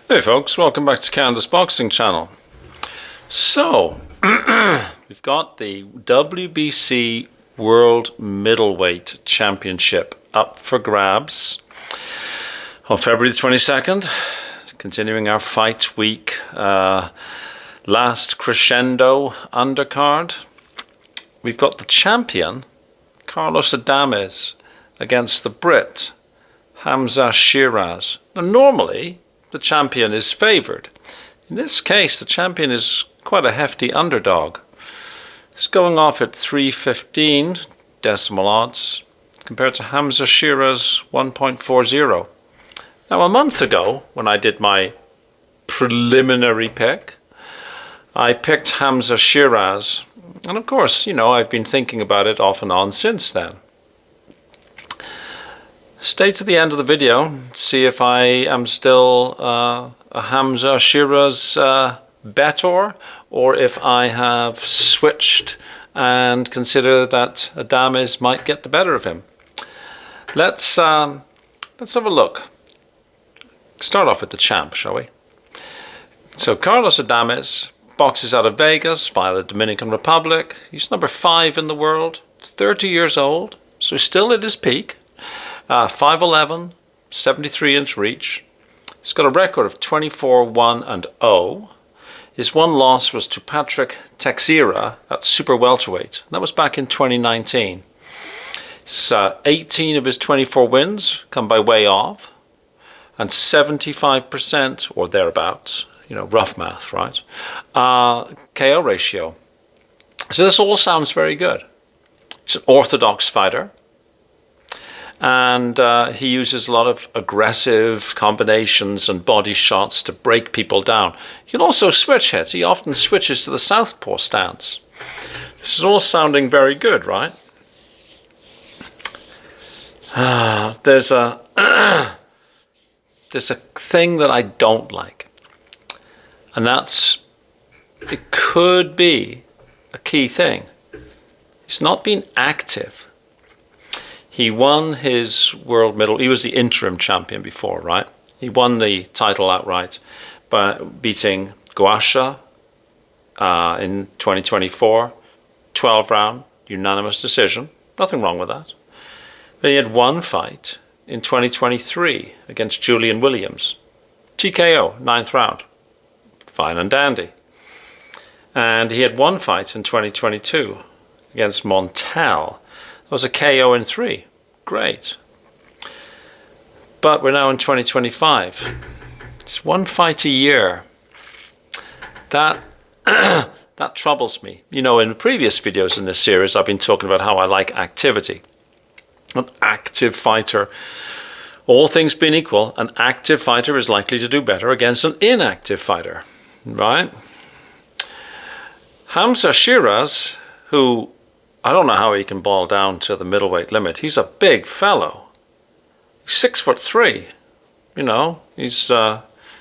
Hey folks, welcome back to Canada's Boxing Channel. So, we've got the WBC World Middleweight Championship up for grabs on February the 22nd. Continuing our fight week, Last Crescendo undercard. We've got the champion, Carlos Adames, against the Brit, Hamzah Sheeraz. Now normally, the champion is favoured. In this case, the champion is quite a hefty underdog. It's going off at 315 decimal odds compared to Hamzah Sheeraz 1.40. Now a month ago, when I did my preliminary pick, I picked Hamzah Sheeraz, and of course, I've been thinking about it off and on since then. Stay to the end of the video, see if I am still a Hamzah Sheeraz bettor, or if I have switched and consider that Adames might get the better of him. Let's have a look. Start off with the champ, shall we? So Carlos Adames boxes out of Vegas via the Dominican Republic. He's number 5 in the world, 30 years old, so still at his peak. 5'11", 73-inch reach. He's got a record of 24-1-0. His one loss was to Patrick Teixeira at super welterweight. That was back in 2019. 18 of his 24 wins come by way of, and 75% or thereabouts, rough math, right? KO ratio. So this all sounds very good. He's an orthodox fighter. And he uses a lot of aggressive combinations and body shots to break people down. He can also switch hits. He often switches to the southpaw stance. This is all sounding very good, right? There's a thing that I don't like. And it could be a key thing. He's not been active. He won his world middle. He was the interim champion before, right? He won the title outright by beating Guasha in 2024, 12-round unanimous decision. Nothing wrong with that. Then he had one fight in 2023 against Julian Williams, TKO, 9th round, fine and dandy. And he had one fight in 2022 against Montel. That was a KO in 3. Great. But we're now in 2025. It's one fight a year. That troubles me. In previous videos in this series, I've been talking about how I like activity. An active fighter, all things being equal, an active fighter is likely to do better against an inactive fighter, right? Hamzah Sheeraz, who I don't know how he can ball down to the middleweight limit. He's a big fellow. He's 6'3". He's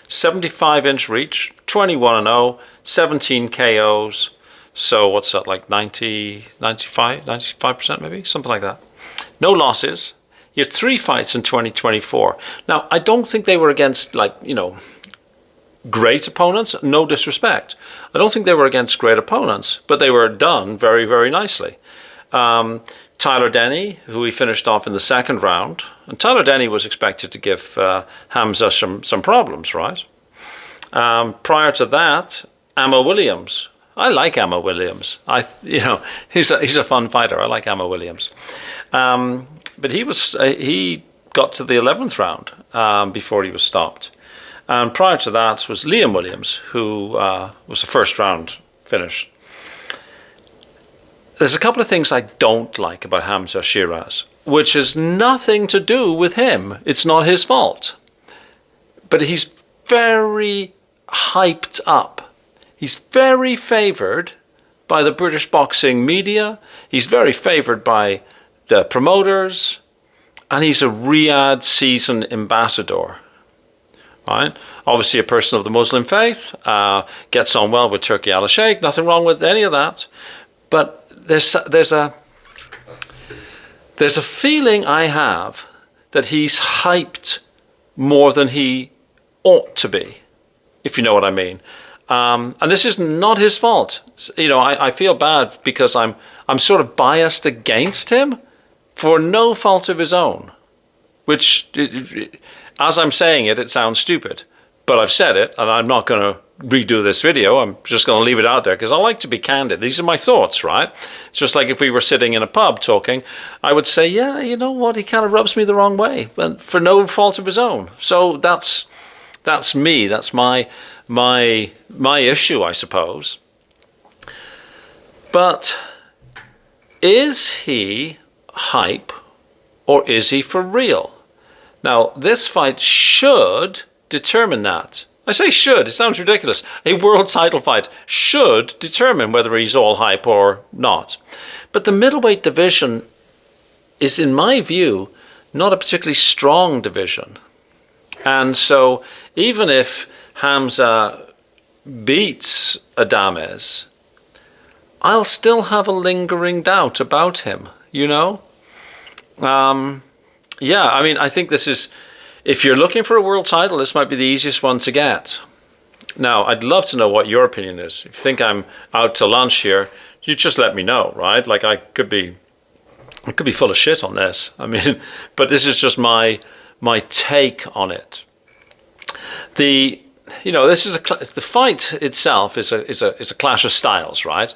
75-inch reach, 21-0, 17 KOs. So what's that, like 95% maybe? Something like that. No losses. He had 3 fights in 2024. Now, I don't think they were against, great opponents. No disrespect. I don't think they were against great opponents, but they were done very, very nicely. Tyler Denny, who he finished off in the 2nd round. And Tyler Denny was expected to give Hamzah some problems, right? Prior to that, Amma Williams. I like Amma Williams. He's a fun fighter. I like Amma Williams. But he got to the 11th round before he was stopped. And prior to that was Liam Williams, who was a 1st round finish. There's a couple of things I don't like about Hamzah Sheeraz, which has nothing to do with him. It's not his fault. But he's very hyped up. He's very favoured by the British boxing media. He's very favoured by the promoters. And he's a Riyadh season ambassador. Right? Obviously a person of the Muslim faith, gets on well with Turki Al-Sheikh, nothing wrong with any of that. But there's a feeling I have that he's hyped more than he ought to be. if you know what I mean. And this is not his fault. I feel bad because I'm sort of biased against him for no fault of his own, which, as I'm saying it, it sounds stupid. But I've said it, and I'm not going to redo this video. I'm just going to leave it out there because I like to be candid. These are my thoughts, right? It's just like if we were sitting in a pub talking, I would say, yeah, you know what? He kind of rubs me the wrong way, but for no fault of his own. So that's me. That's my issue, I suppose. But is he hype or is he for real? Now, this fight should determine that. I say should, it sounds ridiculous. A world title fight should determine whether he's all hype or not. But the middleweight division is, in my view, not a particularly strong division. And so even if Hamzah beats Adames, I'll still have a lingering doubt about him, you know? Yeah, I mean, I think this is, if you're looking for a world title, this might be the easiest one to get. Now, I'd love to know what your opinion is. If you think I'm out to lunch here, you just let me know, right? Like I could be full of shit on this. I mean, but this is just my take on it. This is the fight itself is a clash of styles, right?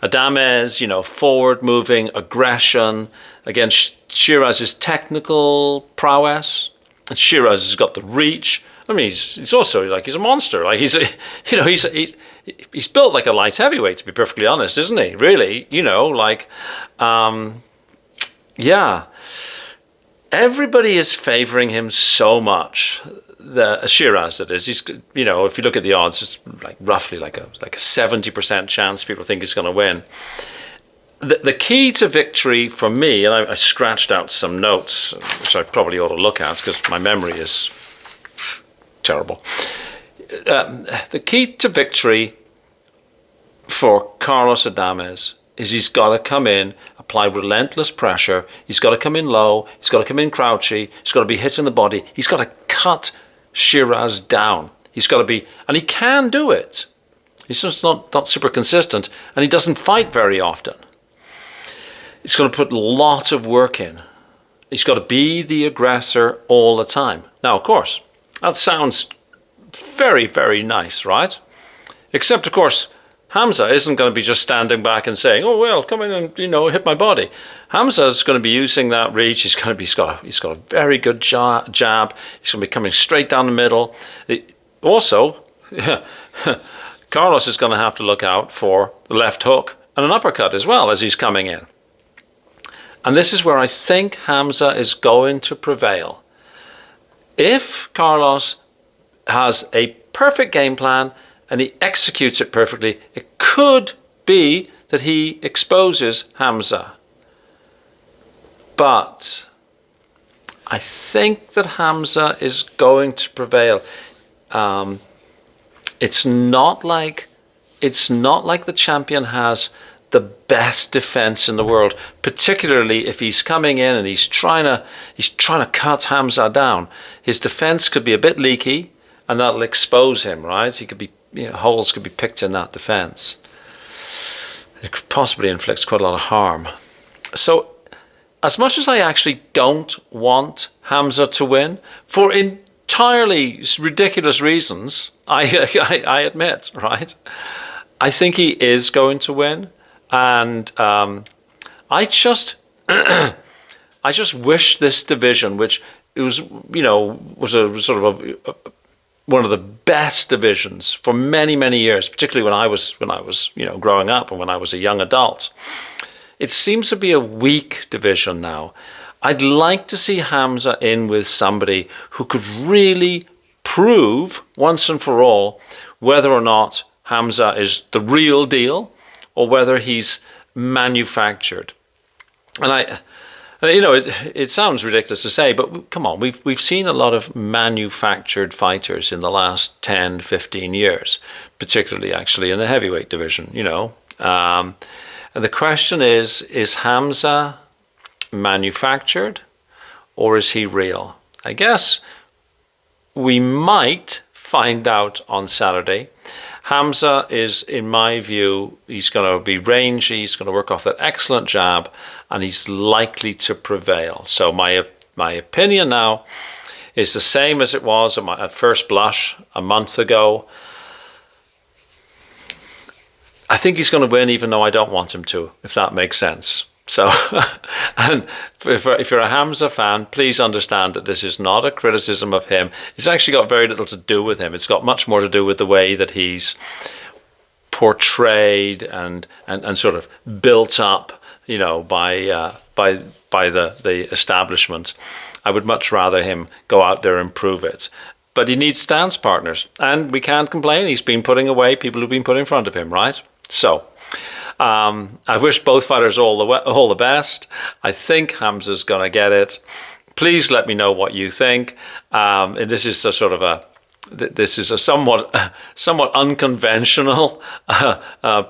Adames, forward-moving aggression against Sheeraz's technical prowess. And Sheeraz has got the reach. I mean, he's also he's a monster. Like he's built like a light heavyweight, to be perfectly honest, isn't he? Really, yeah. Everybody is favoring him so much. The Sheeraz, that is. He's, if you look at the odds, it's roughly like a 70% chance people think he's going to win. The key to victory for me, and I scratched out some notes, which I probably ought to look at because my memory is terrible. The key to victory for Carlos Adames is he's got to come in, apply relentless pressure. He's got to come in low. He's got to come in crouchy. He's got to be hitting the body. He's got to cut Sheeraz down. He's got to be, and he can do it. He's just not super consistent, and he doesn't fight very often. He's got to put lots of work in. He's got to be the aggressor all the time. Now, of course, that sounds very, very nice, right? Except, of course, Hamzah isn't going to be just standing back and saying, "Oh well, come in and hit my body." Hamzah is going to be using that reach. He's got a very good jab. He's going to be coming straight down the middle. Also, Carlos is going to have to look out for the left hook and an uppercut as well as he's coming in. And this is where I think Hamzah is going to prevail. If Carlos has a perfect game plan and he executes it perfectly, it could be that he exposes Hamzah. But I think that Hamzah is going to prevail. It's not like the champion has the best defense in the world, particularly if he's coming in and he's trying to cut Hamzah down. His defense could be a bit leaky, and that'll expose him, right? He could be holes could be picked in that defense. It could possibly inflict quite a lot of harm. So, as much as I actually don't want Hamzah to win, for entirely ridiculous reasons, I admit, right? I think he is going to win. And I just wish this division, which it was a sort of one of the best divisions for many, many years, particularly when I was growing up and when I was a young adult. It seems to be a weak division now. I'd like to see Hamzah in with somebody who could really prove once and for all whether or not Hamzah is the real deal, or whether he's manufactured. And it sounds ridiculous to say, but come on, we've seen a lot of manufactured fighters in the last 10, 15 years, particularly actually in the heavyweight division, And the question is Hamzah manufactured or is he real? I guess we might find out on Saturday. Hamzah is, in my view, he's going to be rangy, he's going to work off that excellent jab, and he's likely to prevail. So my opinion now is the same as it was at first blush a month ago. I think he's going to win, even though I don't want him to, if that makes sense. So, and if you're a Hamzah fan, please understand that this is not a criticism of him. It's actually got very little to do with him. It's got much more to do with the way that he's portrayed and sort of built up, you know, by the establishment. I would much rather him go out there and prove it. But he needs stance partners, and we can't complain. He's been putting away people who've been put in front of him, right? So, I wish both fighters all the best. I think Hamzah's going to get it. Please let me know what you think. And this is a sort of a somewhat unconventional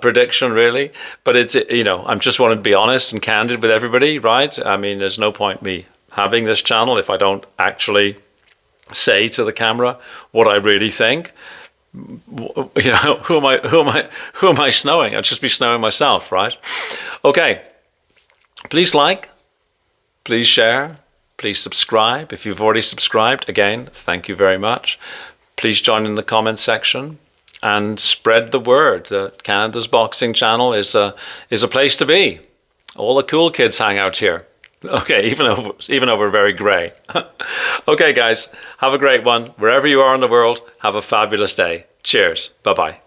prediction, really. But it's, you know, I just want to be honest and candid with everybody, right? I mean, there's no point me having this channel if I don't actually say to the camera what I really think. You know, who am I snowing? I'd just be snowing myself, right? Okay, please like, please share, please subscribe. If you've already subscribed, again, thank you very much. Please join in the comments section and spread the word that Canada's Boxing Channel is a place to be. All the cool kids hang out here. Okay, even though we're very grey. Okay, guys, have a great one. Wherever you are in the world, have a fabulous day. Cheers. Bye-bye.